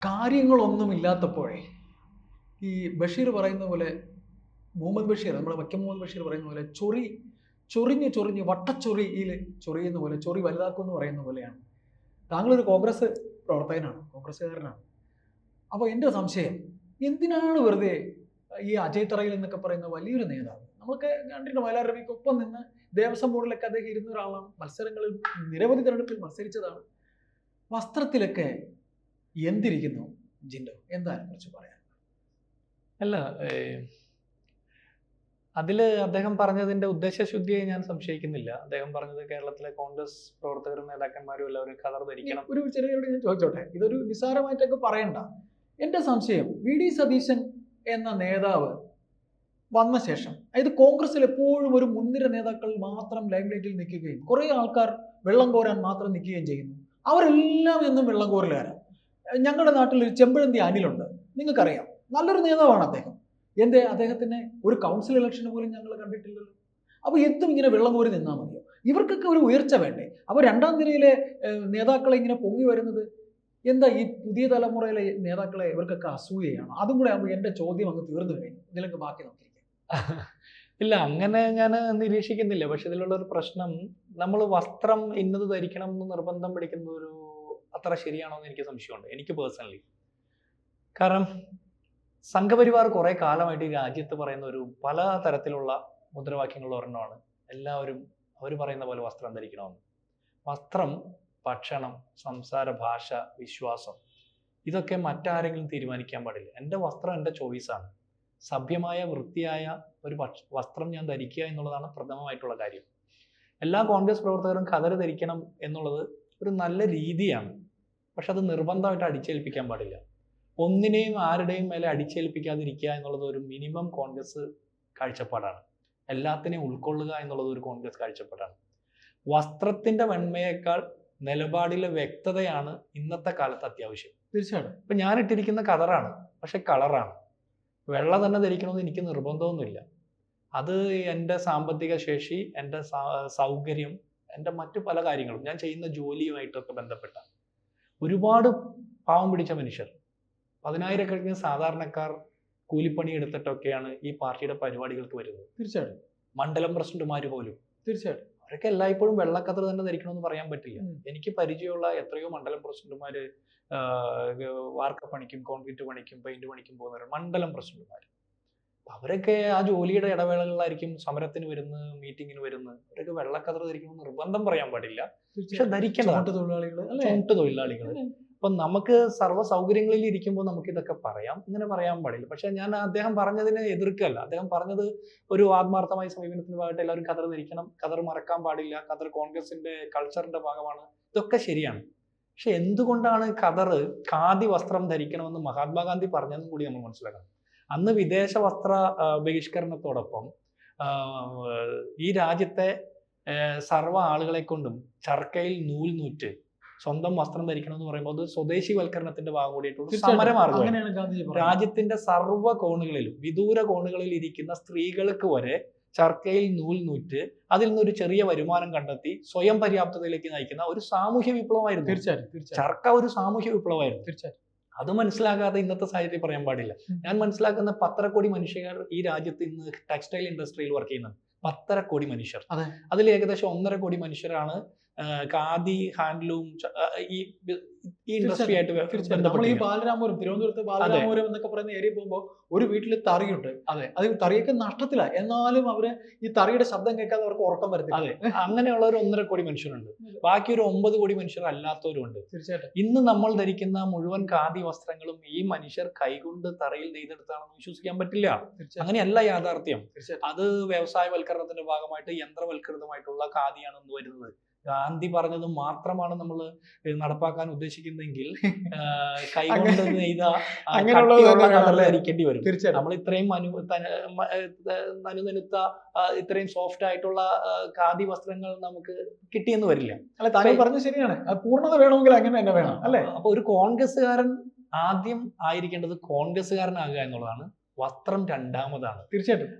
കാര്യങ്ങളൊന്നുമില്ലാത്തപ്പോഴേ ഈ ബഷീർ പറയുന്ന പോലെ മുഹമ്മദ് ബഷീർ നമ്മുടെ വൈക്കം മുഹമ്മദ് ബഷീർ പറയുന്ന പോലെ ചൊറിഞ്ഞ് ചൊറിഞ്ഞ് വട്ടച്ചൊറിയിൽ ചൊറിയുന്ന പോലെ ചൊറി വലുതാക്കും എന്ന് പറയുന്ന പോലെയാണ്. താങ്കളൊരു കോൺഗ്രസ് പ്രവർത്തകനാണ്, കോൺഗ്രസ്സുകാരനാണ്. അപ്പോൾ എൻ്റെ സംശയം, എന്തിനാണ് വെറുതെ ഈ അജയ് തറയിൽ എന്നൊക്കെ പറയുന്ന വലിയൊരു നേതാവ്, നമുക്ക് കണ്ടിട്ട് വയലാർ രവിക്കൊപ്പം നിന്ന് ദേവസ്വം ബോർഡിലൊക്കെ അദ്ദേഹം ഇരുന്ന ഒരാളാണ്, മത്സരങ്ങളിൽ നിരവധി തെരഞ്ഞെടുപ്പിൽ മത്സരിച്ചതാണ്. വസ്ത്രത്തിലൊക്കെ എന്തിരിക്കുന്നു ജിൻഡോ, എന്താ കുറിച്ച് പറയാൻ? അല്ല, അതില് അദ്ദേഹം പറഞ്ഞതിന്റെ ഉദ്ദേശശുദ്ധിയെ ഞാൻ സംശയിക്കുന്നില്ല. അദ്ദേഹം പറഞ്ഞത് കേരളത്തിലെ കോൺഗ്രസ് പ്രവർത്തകരും നേതാക്കന്മാരും എല്ലാവരും കളർ ധരിക്കണം. ഒരു ചെറിയോട് ഞാൻ ചോദിച്ചോട്ടെ, ഇതൊരു നിസ്സാരമായിട്ടൊക്കെ പറയണ്ട. എൻ്റെ സംശയം, വി ഡി സതീശൻ എന്ന നേതാവ് വന്ന ശേഷം, അതായത് കോൺഗ്രസിൽ എപ്പോഴും ഒരു മുൻനിര നേതാക്കൾ മാത്രം ലൈംലൈറ്റിൽ നിൽക്കുകയും കുറേ ആൾക്കാർ വെള്ളം കോരാൻ മാത്രം നിൽക്കുകയും ചെയ്യുന്നു. അവരെല്ലാം എന്നും വെള്ളം കോരലുകാരാണ്. ഞങ്ങളുടെ നാട്ടിൽ ഒരു ചെമ്പഴന്തി അനിലുണ്ട്, നിങ്ങൾക്കറിയാം, നല്ലൊരു നേതാവാണ് അദ്ദേഹം. എന്തേ അദ്ദേഹത്തിന് ഒരു കൗൺസിൽ ഇലക്ഷന് പോലും ഞങ്ങൾ കണ്ടിട്ടില്ലല്ലോ. അപ്പോൾ എന്തും ഇങ്ങനെ വെള്ളം കോരി നിന്നാൽ മതിയോ? ഇവർക്കൊക്കെ ഒരു ഉയർച്ച വേണ്ടേ? അപ്പോൾ രണ്ടാം നിരയിലെ നേതാക്കളെ ഇങ്ങനെ പൊങ്ങി വരുന്നത് എന്താ? ഈ പുതിയ തലമുറയിലെ നേതാക്കളെ ഇവർക്കൊക്കെ അസൂയയാണ്. അതും കൂടെ ആകുമ്പോൾ എൻ്റെ ചോദ്യം അങ്ങ് തീർന്നു കഴിഞ്ഞു. ഇതിലൊക്കെ ബാക്കി നോക്കിയിരിക്കാം. ഇല്ല, അങ്ങനെ ഞാൻ നിരീക്ഷിക്കുന്നില്ല. പക്ഷെ ഇതിലുള്ള ഒരു പ്രശ്നം, നമ്മൾ വസ്ത്രം ഇന്നത് ധരിക്കണം എന്ന് നിർബന്ധം പിടിക്കുന്ന ഒരു അത്ര ശരിയാണോ എന്ന് എനിക്ക് സംശയമുണ്ട്, എനിക്ക് പേഴ്സണലി. കാരണം സംഘപരിവാർ കുറെ കാലമായിട്ട് ഈ രാജ്യത്ത് പറയുന്ന ഒരു പല തരത്തിലുള്ള മുദ്രാവാക്യങ്ങൾ ഒരെണ്ണമാണ് എല്ലാവരും അവർ പറയുന്ന പോലെ വസ്ത്രം ധരിക്കണമെന്ന്. വസ്ത്രം, ഭക്ഷണം, സംസാര ഭാഷ, വിശ്വാസം, ഇതൊക്കെ മറ്റാരെങ്കിലും തീരുമാനിക്കാൻ പാടില്ല. എൻ്റെ വസ്ത്രം എൻ്റെ ചോയ്സാണ്. സഭ്യമായ വൃത്തിയായ ഒരു വസ്ത്രം ഞാൻ ധരിക്കുക എന്നുള്ളതാണ് പ്രഥമമായിട്ടുള്ള കാര്യം. എല്ലാ കോൺഗ്രസ് പ്രവർത്തകരും ഖദർ ധരിക്കണം എന്നുള്ളത് ഒരു നല്ല രീതിയാണ്. പക്ഷെ അത് നിർബന്ധമായിട്ട് അടിച്ചേൽപ്പിക്കാൻ പാടില്ല. ഒന്നിനെയും ആരുടെയും മേലെ അടിച്ചേൽപ്പിക്കാതിരിക്കുക എന്നുള്ളത് ഒരു മിനിമം കോൺഗ്രസ് കാഴ്ചപ്പാടാണ്. എല്ലാത്തിനെയും ഉൾക്കൊള്ളുക എന്നുള്ളത് ഒരു കോൺഗ്രസ് കാഴ്ചപ്പാടാണ്. വസ്ത്രത്തിന്റെ വെണ്മയേക്കാൾ നിലപാടിലെ വ്യക്തതയാണ് ഇന്നത്തെ കാലത്ത് അത്യാവശ്യം. തീർച്ചയായിട്ടും. ഇപ്പൊ ഞാൻ ഇട്ടിരിക്കുന്ന കളറാണ്, പക്ഷെ കളറാണ്. വെള്ള തന്നെ ധരിക്കണമെന്ന് എനിക്ക് നിർബന്ധമൊന്നുമില്ല. അത് എൻ്റെ സാമ്പത്തിക ശേഷി, എൻ്റെ സൗകര്യം, എൻ്റെ മറ്റു പല കാര്യങ്ങളും, ഞാൻ ചെയ്യുന്ന ജോലിയുമായിട്ടൊക്കെ ബന്ധപ്പെട്ട ഒരുപാട് പാവം പിടിച്ച മനുഷ്യർ, 10,000-കണക്കിന് സാധാരണക്കാർ കൂലിപ്പണി എടുത്തിട്ടൊക്കെയാണ് ഈ പാർട്ടിയുടെ പരിപാടികൾക്ക് വരുന്നത്. തീർച്ചയായിട്ടും. മണ്ഡലം പ്രസിഡന്റുമാർ പോലും. തീർച്ചയായിട്ടും. അവരൊക്കെ എല്ലായ്പ്പോഴും വെള്ളക്കതർ തന്നെ ധരിക്കണമെന്ന് പറയാൻ പറ്റില്ല. എനിക്ക് പരിചയമുള്ള എത്രയോ മണ്ഡലം പ്രസിഡന്റുമാര് വാർക്കപ്പണിക്കും, കോൺക്രീറ്റ് പണിക്കും, പെയിന്റ് പണിക്കും പോകുന്നവർ മണ്ഡലം പ്രസിഡന്റുമാർ. അവരൊക്കെ ആ ജോലിയുടെ ഇടവേളകളിലായിരിക്കും സമരത്തിന് വരുന്ന, മീറ്റിങ്ങിന് വരുന്ന. അവരൊക്കെ വെള്ളക്കതർ ധരിക്കണമെന്ന് നിർബന്ധം പറയാൻ പാടില്ല, പക്ഷെ ധരിക്കണം. ചുമട്ട് തൊഴിലാളികൾ. അപ്പൊ നമുക്ക് സർവ്വ സൗകര്യങ്ങളിൽ ഇരിക്കുമ്പോൾ നമുക്ക് ഇതൊക്കെ പറയാം, ഇങ്ങനെ പറയാൻ പാടില്ല. പക്ഷെ ഞാൻ അദ്ദേഹം പറഞ്ഞതിനെ എതിർക്കല്ല. അദ്ദേഹം പറഞ്ഞത് ഒരു ആത്മാർത്ഥമായ സമീപനത്തിന് ഭാഗമായിട്ട് എല്ലാവരും ഖദർ ധരിക്കണം, ഖദർ മറക്കാൻ പാടില്ല, ഖദർ കോൺഗ്രസിന്റെ കൾച്ചറിന്റെ ഭാഗമാണ്, ഇതൊക്കെ ശരിയാണ്. പക്ഷെ എന്തുകൊണ്ടാണ് ഖദർ, ഖാദി വസ്ത്രം ധരിക്കണമെന്ന് മഹാത്മാഗാന്ധി പറഞ്ഞതെന്ന് കൂടി നമ്മൾ മനസ്സിലാക്കണം. അന്ന് വിദേശ വസ്ത്ര ബഹിഷ്കരണത്തോടൊപ്പം ഈ രാജ്യത്തെ സർവ്വ ആളുകളെ കൊണ്ടും ചർക്കയിൽ നൂൽ നൂറ്റ് സ്വന്തം വസ്ത്രം ധരിക്കണം എന്ന് പറയുമ്പോൾ അത് സ്വദേശിവൽക്കരണത്തിന്റെ ഭാഗം കൂടിയിട്ടുള്ള സമരമാർഗം. രാജ്യത്തിന്റെ സർവ്വ കോണുകളിലും വിദൂര കോണുകളിൽ ഇരിക്കുന്ന സ്ത്രീകൾക്ക് വരെ ചർക്കയിൽ നൂൽ നൂറ്റ് അതിൽ നിന്നൊരു ചെറിയ വരുമാനം കണ്ടെത്തി സ്വയം പര്യാപ്തതയിലേക്ക് നയിക്കുന്ന ഒരു സാമൂഹ്യ വിപ്ലവമായിരുന്നു. തീർച്ചയായിട്ടും. ചർക്ക ഒരു സാമൂഹ്യ വിപ്ലവമായിരുന്നു. തീർച്ചയായിട്ടും. അത് മനസ്സിലാക്കാതെ ഇന്നത്തെ സാഹചര്യത്തിൽ പറയാൻ പാടില്ല. ഞാൻ മനസ്സിലാക്കുന്ന 1.5 കോടി മനുഷ്യർ ഈ രാജ്യത്ത് ഇന്ന് ടെക്സ്റ്റൈൽ ഇൻഡസ്ട്രിയിൽ വർക്ക് ചെയ്യുന്നുണ്ട്. 1.5 കോടി മനുഷ്യർ. അതിൽ ഏകദേശം 1.5 കോടി മനുഷ്യരാണ് ഖാദി, ഹാൻഡ്ലൂം, ഈ ഇൻഡസ്ട്രി ആയിട്ട് ബന്ധപ്പെട്ട്. ഈ ബാലരാമപുരം, തിരുവനന്തപുരത്ത് ബാലരാമപുരം എന്നൊക്കെ പറയുന്ന ഏരിയ പോകുമ്പോൾ ഒരു വീട്ടിൽ തറിയുണ്ട്. അതെ, അത് തറിയൊക്കെ നഷ്ടത്തില, എന്നാലും അവര് ഈ തറിയുടെ ശബ്ദം കേൾക്കാതെ അവർക്ക് ഉറക്കം വരത്തില്ല. അതെ, അങ്ങനെയുള്ള ഒരു 1.5 കോടി മനുഷ്യരുണ്ട്. ബാക്കി ഒരു 9 കോടി മനുഷ്യർ അല്ലാത്തവരുണ്ട്. തീർച്ചയായിട്ടും. ഇന്ന് നമ്മൾ ധരിക്കുന്ന മുഴുവൻ ഖാദി വസ്ത്രങ്ങളും ഈ മനുഷ്യർ കൈകൊണ്ട് തറയിൽ നെയ്തെടുത്താണെന്ന് വിശ്വസിക്കാൻ പറ്റില്ല. അങ്ങനെയല്ല യാഥാർത്ഥ്യം. അത് വ്യവസായവൽക്കരണത്തിന്റെ ഭാഗമായിട്ട് യന്ത്രവൽകൃതമായിട്ടുള്ള ഖാദിയാണ് ഇന്ന് വരുന്നത്. ഗാന്ധി പറഞ്ഞത് മാത്രമാണ് നമ്മൾ നടപ്പാക്കാൻ ഉദ്ദേശിക്കുന്നതെങ്കിൽ കൈകൊണ്ട് നെയ്ത ധരിക്കേണ്ടി വരും. നമ്മൾ ഇത്രയും നനുനനുത്ത, ഇത്രയും സോഫ്റ്റ് ആയിട്ടുള്ള ഖാദി വസ്ത്രങ്ങൾ നമുക്ക് കിട്ടിയെന്ന് വരില്ല. അല്ല, താങ്കൾ പറഞ്ഞത് ശരിയാണ്. പൂർണ്ണത വേണമെങ്കിൽ അങ്ങനെ തന്നെ വേണം, അല്ലേ? അപ്പൊ ഒരു കോൺഗ്രസ്സുകാരൻ ആദ്യം ആയിരിക്കേണ്ടത് കോൺഗ്രസ്സുകാരനാകുക എന്നുള്ളതാണ്. വസ്ത്രം രണ്ടാമതാണ്. തീർച്ചയായിട്ടും.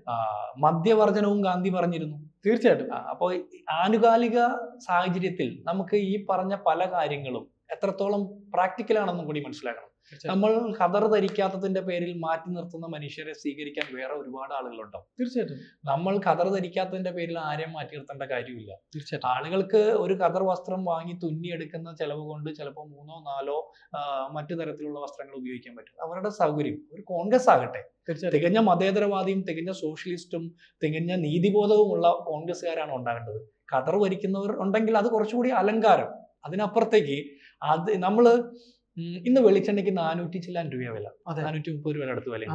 മദ്യവർജനവും ഗാന്ധി പറഞ്ഞിരുന്നു. തീർച്ചയായിട്ടും. അപ്പോൾ ആനുകാലിക സാഹചര്യത്തിൽ നമുക്ക് ഈ പറഞ്ഞ പല കാര്യങ്ങളും എത്രത്തോളം പ്രാക്ടിക്കൽ ആണെന്നും കൂടി മനസ്സിലാക്കണം. നമ്മൾ ഖദർ ധരിക്കാത്തതിന്റെ പേരിൽ മാറ്റി നിർത്തുന്ന മനുഷ്യരെ സ്വീകരിക്കാൻ വേറെ ഒരുപാട് ആളുകളുണ്ടാവും. തീർച്ചയായിട്ടും നമ്മൾ ഖദർ ധരിക്കാത്തതിന്റെ പേരിൽ ആരെയും മാറ്റി നിർത്തേണ്ട കാര്യമില്ല. തീർച്ചയായിട്ടും ആളുകൾക്ക് ഒരു ഖദർ വസ്ത്രം വാങ്ങി തുന്നിയെടുക്കുന്ന ചെലവ് കൊണ്ട് ചിലപ്പോൾ 3-4 മറ്റു തരത്തിലുള്ള വസ്ത്രങ്ങൾ ഉപയോഗിക്കാൻ പറ്റും. അവരുടെ സൗകര്യം. ഒരു കോൺഗ്രസ് ആകട്ടെ, തികഞ്ഞ മതേതരവാദിയും തികഞ്ഞ സോഷ്യലിസ്റ്റും തികഞ്ഞ നീതിബോധവുമുള്ള കോൺഗ്രസ്സുകാരാണ് ഉണ്ടാകേണ്ടത്. ഖദർ ഭരിക്കുന്നവർ ഉണ്ടെങ്കിൽ അത് കുറച്ചുകൂടി അലങ്കാരം. അതിനപ്പുറത്തേക്ക് അത് നമ്മള് ഇന്ന് വെളിച്ചെണ്ണയ്ക്ക് 400 ചില്ലാൻ രൂപ വില, 430 രൂപയുടെ അടുത്ത് വില.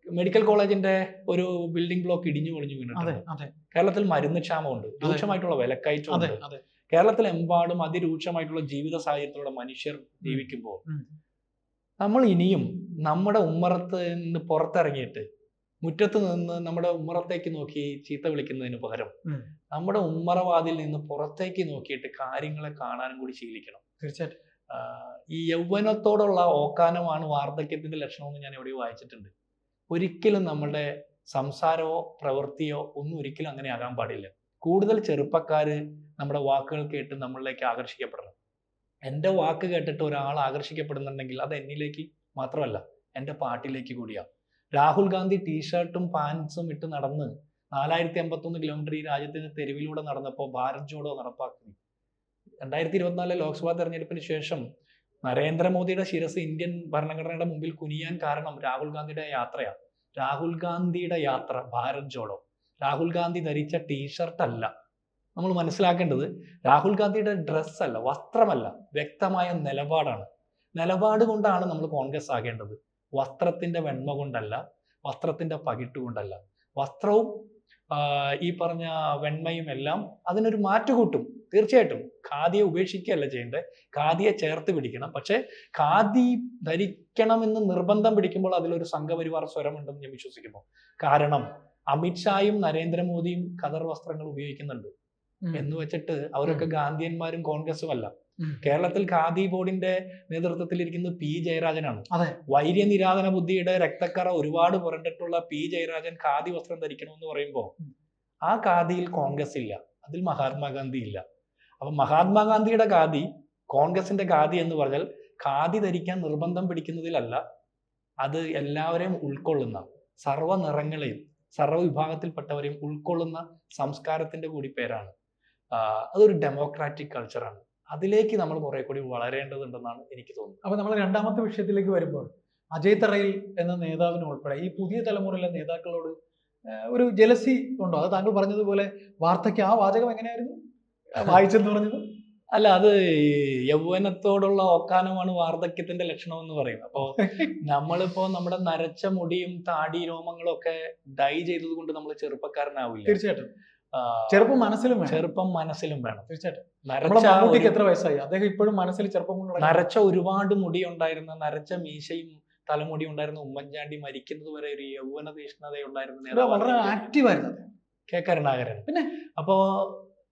മെഡിക്കൽ കോളേജിന്റെ ഒരു ബിൽഡിംഗ് ബ്ലോക്ക് ഇടിഞ്ഞു പൊളിഞ്ഞു വീണിട്ടുണ്ട്. കേരളത്തിൽ മരുന്ന് ക്ഷാമമുണ്ട്, രൂക്ഷമായിട്ടുള്ള വിലക്കയറ്റമുണ്ട്. കേരളത്തിലെമ്പാടും അതിരൂക്ഷമായിട്ടുള്ള ജീവിത സാഹചര്യത്തിലൂടെ മനുഷ്യർ ജീവിക്കുമ്പോൾ നമ്മൾ ഇനിയും നമ്മുടെ ഉമ്മറത്ത് നിന്ന് പുറത്തിറങ്ങിയിട്ട് മുറ്റത്ത് നിന്ന് നമ്മുടെ ഉമ്മറത്തേക്ക് നോക്കി ചീത്ത വിളിക്കുന്നതിന് പകരം നമ്മുടെ ഉമ്മറവാതിൽ നിന്ന് പുറത്തേക്ക് നോക്കിയിട്ട് കാര്യങ്ങളെ കാണാനും കൂടി ശീലിക്കണം. തീർച്ചയായിട്ടും ഈ യൗവനത്തോടുള്ള ഓക്കാനമാണ് വാർദ്ധക്യത്തിന്റെ ലക്ഷണമെന്ന് ഞാൻ എവിടെയോ വായിച്ചിട്ടുണ്ട്. ഒരിക്കലും നമ്മുടെ സംസാരമോ പ്രവൃത്തിയോ ഒന്നും ഒരിക്കലും അങ്ങനെ ആകാൻ പാടില്ല. കൂടുതൽ ചെറുപ്പക്കാര് നമ്മുടെ വാക്കുകൾ കേട്ട് നമ്മളിലേക്ക് ആകർഷിക്കപ്പെടണം. എൻ്റെ വാക്ക് കേട്ടിട്ട് ഒരാൾ ആകർഷിക്കപ്പെടുന്നുണ്ടെങ്കിൽ അത് എന്നിലേക്ക് മാത്രമല്ല, എൻ്റെ പാട്ടിലേക്ക് കൂടിയാണ്. രാഹുൽ ഗാന്ധി ടീഷർട്ടും പാൻസും ഇട്ട് നടന്ന് 4051 കിലോമീറ്റർ ഈ രാജ്യത്തിന്റെ തെരുവിലൂടെ നടന്നപ്പോൾ ഭാരത് ജോഡോ നടപ്പാക്കി. 2024 ലോക്സഭാ തെരഞ്ഞെടുപ്പിന് ശേഷം നരേന്ദ്രമോദിയുടെ ശിരസ് ഇന്ത്യൻ ഭരണഘടനയുടെ മുമ്പിൽ കുനിയാൻ കാരണം രാഹുൽ ഗാന്ധിയുടെ യാത്രയാണ്. രാഹുൽ ഗാന്ധിയുടെ യാത്ര ഭാരത് ജോഡോ. രാഹുൽ ഗാന്ധി ധരിച്ച ടീഷർട്ട് അല്ല. നമ്മൾ മനസ്സിലാക്കേണ്ടത് രാഹുൽ ഗാന്ധിയുടെ ഡ്രസ്സ് അല്ല, വസ്ത്രമല്ല, വ്യക്തമായ നിലപാടാണ്. നിലപാട് കൊണ്ടാണ് നമ്മൾ കോൺഗ്രസ് ആകേണ്ടത്. വസ്ത്രത്തിന്റെ വെണ്മ കൊണ്ടല്ല, വസ്ത്രത്തിന്റെ പകിട്ട് കൊണ്ടല്ല. വസ്ത്രവും ഈ പറഞ്ഞ വെണ്മയും എല്ലാം അതിനൊരു മാറ്റുകൂട്ടും. തീർച്ചയായിട്ടും ഖാദിയെ ഉപേക്ഷിക്കുകയല്ല ചെയ്യേണ്ടത്, ഖാദിയെ ചേർത്ത് പിടിക്കണം. പക്ഷെ ഖാദി ധരിക്കണമെന്ന് നിർബന്ധം പിടിക്കുമ്പോൾ അതിലൊരു സംഘപരിവാർ സ്വരമുണ്ടെന്ന് ഞാൻ വിശ്വസിക്കുന്നു. കാരണം അമിത്ഷായും നരേന്ദ്രമോദിയും ഖദർ വസ്ത്രങ്ങൾ ഉപയോഗിക്കുന്നുണ്ട് എന്ന് വെച്ചിട്ട് അവരൊക്കെ ഗാന്ധിയന്മാരും കോൺഗ്രസും അല്ല. കേരളത്തിൽ ഖാദി ബോർഡിന്റെ നേതൃത്വത്തിൽ ഇരിക്കുന്നത് പി ജയരാജനാണ്. വൈര്യനിരാധന ബുദ്ധിയുടെ രക്തക്കറ ഒരുപാട് പുരണ്ടിട്ടുള്ള പി ജയരാജൻ ഖാദി വസ്ത്രം ധരിക്കണമെന്ന് പറയുമ്പോൾ ആ ഖാദിയിൽ കോൺഗ്രസ് ഇല്ല, അതിൽ മഹാത്മാഗാന്ധി ഇല്ല. അപ്പൊ മഹാത്മാഗാന്ധിയുടെ ഖാദി കോൺഗ്രസിന്റെ ഖാദി എന്ന് പറഞ്ഞാൽ ഖാദി ധരിക്കാൻ നിർബന്ധം പിടിക്കുന്നതിലല്ല, അത് എല്ലാവരെയും ഉൾക്കൊള്ളുന്ന, സർവ്വ നിറങ്ങളെയും സർവ്വ വിഭാഗത്തിൽപ്പെട്ടവരെയും ഉൾക്കൊള്ളുന്ന സംസ്കാരത്തിന്റെ കൂടി പേരാണ്. അതൊരു ഡെമോക്രാറ്റിക് കൾച്ചറാണ്. അതിലേക്ക് നമ്മൾ കുറെ കൂടി വളരേണ്ടതുണ്ടെന്നാണ് എനിക്ക് തോന്നുന്നത്. അപ്പൊ നമ്മൾ രണ്ടാമത്തെ വിഷയത്തിലേക്ക് വരുമ്പോൾ അജയ് തറയിൽ എന്ന നേതാവിന് ഉൾപ്പെടെ ഈ പുതിയ തലമുറയിലെ നേതാക്കളോട് ഒരു ജലസി ഉണ്ടോ? അത് താങ്കൾ പറഞ്ഞതുപോലെ വാർത്തയ്ക്ക് ആ വാചകം എങ്ങനെയായിരുന്നു വായിച്ചെന്ന് പറഞ്ഞത്? അല്ല, അത് യൗവനത്തോടുള്ള ഓക്കാനമാണ് വാർദ്ധക്യത്തിന്റെ ലക്ഷണം എന്ന് പറയും. അപ്പോ നമ്മളിപ്പോ നമ്മുടെ നരച്ച മുടിയും താടി രോമങ്ങളും ഒക്കെ ഡൈ ചെയ്തത് കൊണ്ട് നമ്മൾ ചെറുപ്പക്കാരനാവില്ല. തീർച്ചയായിട്ടും ചെറുപ്പം മനസ്സിലും വേണം. തീർച്ചയായിട്ടും എത്ര വയസ്സായി? അദ്ദേഹം ഇപ്പോഴും മനസ്സിൽ ചെറുപ്പം കൊണ്ട് നരച്ച ഒരുപാട് മുടി ഉണ്ടായിരുന്ന, നരച്ച മീശയും തലമുടി ഉണ്ടായിരുന്ന ഉമ്മൻചാണ്ടി മരിക്കുന്നത് വരെ ഒരു യൗവന തീഷ്ണതയുണ്ടായിരുന്ന വളരെ ആക്റ്റീവായിരുന്നു കെ കരുണാകരൻ. പിന്നെ അപ്പോ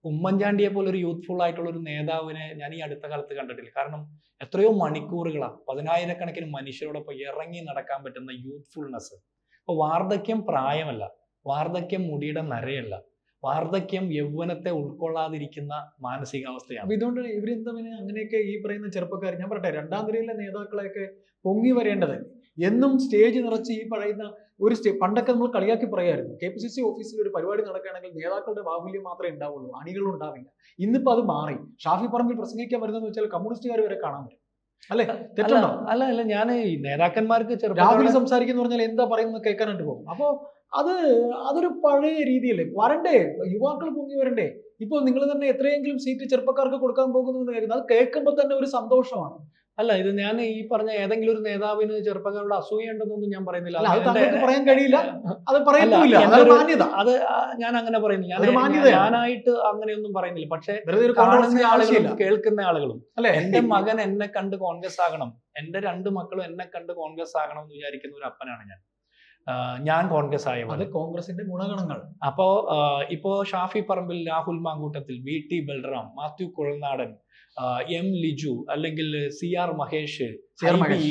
ഉമ്മൻചാണ്ടിയെ പോലെ ഒരു യൂത്ത്ഫുൾ ആയിട്ടുള്ള ഒരു നേതാവിനെ ഞാൻ ഈ അടുത്ത കാലത്ത് കണ്ടിട്ടില്ല. കാരണം എത്രയോ മണിക്കൂറുകളാണ് 10,000-കണക്കിന് മനുഷ്യരോടൊപ്പം ഇറങ്ങി നടക്കാൻ പറ്റുന്ന യൂത്ത്ഫുൾനെസ്. അപ്പൊ വാർദ്ധക്യം പ്രായമല്ല, വാർദ്ധക്യം മുടിയുടെ നരയല്ല, വാർദ്ധക്യം യൗവനത്തെ ഉൾക്കൊള്ളാതിരിക്കുന്ന മാനസികാവസ്ഥയാണ്. ഇതുകൊണ്ട് ഇവരെന്തവന് അങ്ങനെയൊക്കെ ഈ പറയുന്ന ചെറുപ്പക്കാർ, ഞാൻ പറയട്ടെ, രണ്ടാം നിരയിലെ നേതാക്കളെയൊക്കെ പൊങ്ങി വരേണ്ടത് എന്നും സ്റ്റേജ് നിറച്ച് ഈ പറയുന്ന ഒരു പണ്ടൊക്കെ നമ്മൾ കളിയാക്കി പറയായിരുന്നു, KPCC ഓഫീസിൽ ഒരു പരിപാടി നടക്കുകയാണെങ്കിൽ നേതാക്കളുടെ ബാഹുല്യം മാത്രമേ ഉണ്ടാവുള്ളൂ, അണികളും ഉണ്ടാവില്ല. ഇന്നിപ്പോ അത് മാറി. ഷാഫി പറമ്പിൽ പ്രസംഗിക്കാൻ വരുന്നതെന്ന് വെച്ചാൽ കമ്മ്യൂണിസ്റ്റുകാർ വരെ കാണാൻ വരും. അല്ലെ, തെറ്റുണ്ടോ? അല്ല, ഞാൻ ഈ നേതാക്കന്മാർക്ക് രാഹുൽ സംസാരിക്കുന്ന പറഞ്ഞാൽ എന്താ പറയുന്നത് കേൾക്കാനായിട്ട് പോകും. അപ്പോ അതൊരു പഴയ രീതിയല്ലേ? വരണ്ടേ, യുവാക്കൾ പൊങ്ങി വരണ്ടേ? ഇപ്പോൾ നിങ്ങൾ തന്നെ എത്രയെങ്കിലും സീറ്റ് ചെറുപ്പക്കാർക്ക് കൊടുക്കാൻ പോകുന്നു എന്ന് കേൾക്കുന്നത്, അത് കേൾക്കുമ്പോൾ തന്നെ ഒരു സന്തോഷമാണ്. അല്ല, ഇത് ഞാൻ ഈ പറഞ്ഞ ഏതെങ്കിലും ഒരു നേതാവിന് ചെറുപ്പക്കാരുടെ അസൂയ ഉണ്ടെന്നൊന്നും ഞാൻ പറയുന്നില്ല. അത് പറയാൻ കഴിയില്ല, അത് പറയില്ല. അത് ഞാൻ അങ്ങനെ പറയുന്നില്ല, ഞാനായിട്ട് അങ്ങനെയൊന്നും പറയുന്നില്ല. പക്ഷെ ആളുകളും കേൾക്കുന്ന ആളുകളും എന്റെ മകൻ എന്നെ കണ്ട് കോൺഗ്രസ് ആകണം, എന്റെ 2 മക്കളും എന്നെ കണ്ട് കോൺഗ്രസ് ആകണം എന്ന് വിചാരിക്കുന്ന ഒരു അപ്പനാണ് ഞാൻ കോൺഗ്രസ് ആയത്. കോൺഗ്രസിന്റെ ഗുണഗണങ്ങൾ. ഇപ്പോ ഷാഫി പറമ്പിൽ, രാഹുൽ മാങ്കൂട്ടത്തിൽ, VT ബൽറാം, മാത്യു കുഴൽനാടൻ, M ലിജു, അല്ലെങ്കിൽ CR മഹേഷ്,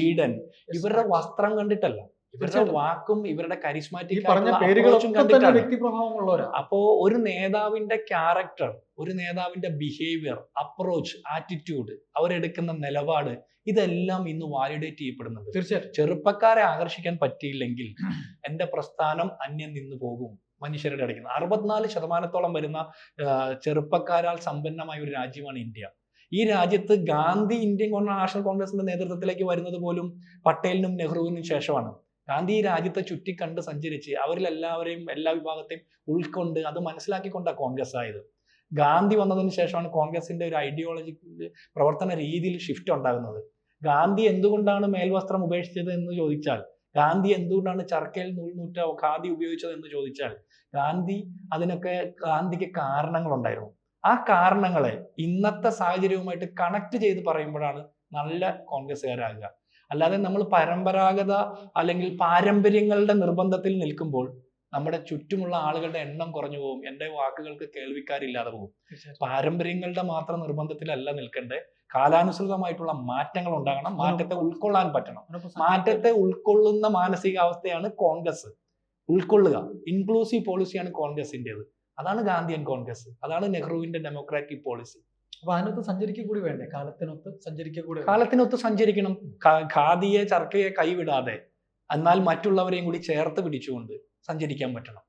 ഈഡൻ, ഇവരുടെ വസ്ത്രം കണ്ടിട്ടല്ല, ഇവരുടെ വാക്കും ഇവരുടെ ഈ കരിസ്മാറ്റിക് പറഞ്ഞ പേരുകളൊക്കെ തന്നെ വ്യക്തിപ്രഭാവമുള്ളവരാ. അപ്പോ ഒരു നേതാവിന്റെ ക്യാരക്ടർ, ഒരു നേതാവിന്റെ ബിഹേവിയർ, അപ്രോച്ച്, ആറ്റിറ്റ്യൂഡ്, അവരെടുക്കുന്ന നിലപാട്, ഇതെല്ലാം ഇന്ന് വാലിഡേറ്റ് ചെയ്യപ്പെടുന്നുണ്ട്. തീർച്ചയായിട്ടും ചെറുപ്പക്കാരെ ആകർഷിക്കാൻ പറ്റിയില്ലെങ്കിൽ എന്റെ പ്രസ്ഥാനം അന്യം നിന്ന് പോകും. മനുഷ്യരുടെ ഇടയ്ക്ക് 64% വരുന്ന ചെറുപ്പക്കാരാൽ സമ്പന്നമായ ഒരു രാജ്യമാണ് ഇന്ത്യ. ഈ രാജ്യത്ത് ഗാന്ധി ഇന്ത്യൻ നാഷണൽ കോൺഗ്രസിന്റെ നേതൃത്വത്തിലേക്ക് വരുന്നത് പോലും പട്ടേലിനും നെഹ്റുവിനും ശേഷമാണ്. ഗാന്ധി ഈ രാജ്യത്തെ ചുറ്റിക്കണ്ട് സഞ്ചരിച്ച് അവരിൽ എല്ലാവരെയും, എല്ലാ വിഭാഗത്തെയും ഉൾക്കൊണ്ട് അത് മനസ്സിലാക്കിക്കൊണ്ടാണ് കോൺഗ്രസ് ആയത്. ഗാന്ധി വന്നതിന് ശേഷമാണ് കോൺഗ്രസിന്റെ ഒരു ഐഡിയോളജിക്കൽ പ്രവർത്തന രീതിയിൽ ഷിഫ്റ്റ് ഉണ്ടാകുന്നത്. ഗാന്ധി എന്തുകൊണ്ടാണ് മേൽവസ്ത്രം ഉപേക്ഷിച്ചത് എന്ന് ചോദിച്ചാൽ, ഗാന്ധി എന്തുകൊണ്ടാണ് ചർക്കയിൽ നൂൽനൂറ്റ ഖാദി ഉപയോഗിച്ചത് എന്ന് ചോദിച്ചാൽ, ഗാന്ധിക്ക് കാരണങ്ങളുണ്ടായിരുന്നു. ആ കാരണങ്ങളെ ഇന്നത്തെ സാഹചര്യവുമായിട്ട് കണക്ട് ചെയ്ത് പറയുമ്പോഴാണ് നല്ല കോൺഗ്രസ്സുകാരാകുക. അല്ലാതെ നമ്മൾ പരമ്പരാഗത അല്ലെങ്കിൽ പാരമ്പര്യങ്ങളുടെ നിർബന്ധത്തിൽ നിൽക്കുമ്പോൾ നമ്മുടെ ചുറ്റുമുള്ള ആളുകളുടെ എണ്ണം കുറഞ്ഞു പോകും. എൻ്റെ വാക്കുകൾക്ക് കേൾവിക്കാരില്ലാതെ പോകും. പാരമ്പര്യങ്ങളുടെ മാത്രം നിർബന്ധത്തിലല്ല നിൽക്കേണ്ടത്. കാലാനുസൃതമായിട്ടുള്ള മാറ്റങ്ങൾ ഉണ്ടാകണം. മാറ്റത്തെ ഉൾക്കൊള്ളാൻ പറ്റണം. മാറ്റത്തെ ഉൾക്കൊള്ളുന്ന മാനസികാവസ്ഥയാണ് കോൺഗ്രസ്. ഉൾക്കൊള്ളുക, ഇൻക്ലൂസീവ് പോളിസിയാണ് കോൺഗ്രസിൻ്റെത്. അതാണ് ഗാന്ധിയൻ കോൺഗ്രസ്, അതാണ് നെഹ്റുവിന്റെ ഡെമോക്രാറ്റിക് പോളിസി. അപ്പൊ അതിനൊത്ത് സഞ്ചരിക്കുക കൂടി വേണ്ടേ? കാലത്തിനൊത്ത് സഞ്ചരിക്കുക കൂടി. കാലത്തിനൊത്ത് സഞ്ചരിക്കണം. ഖാദിയെ ചർക്കയെ കൈവിടാതെ, എന്നാൽ മറ്റുള്ളവരെയും കൂടി ചേർത്ത് പിടിച്ചുകൊണ്ട് സഞ്ചരിക്കാൻ പറ്റണം.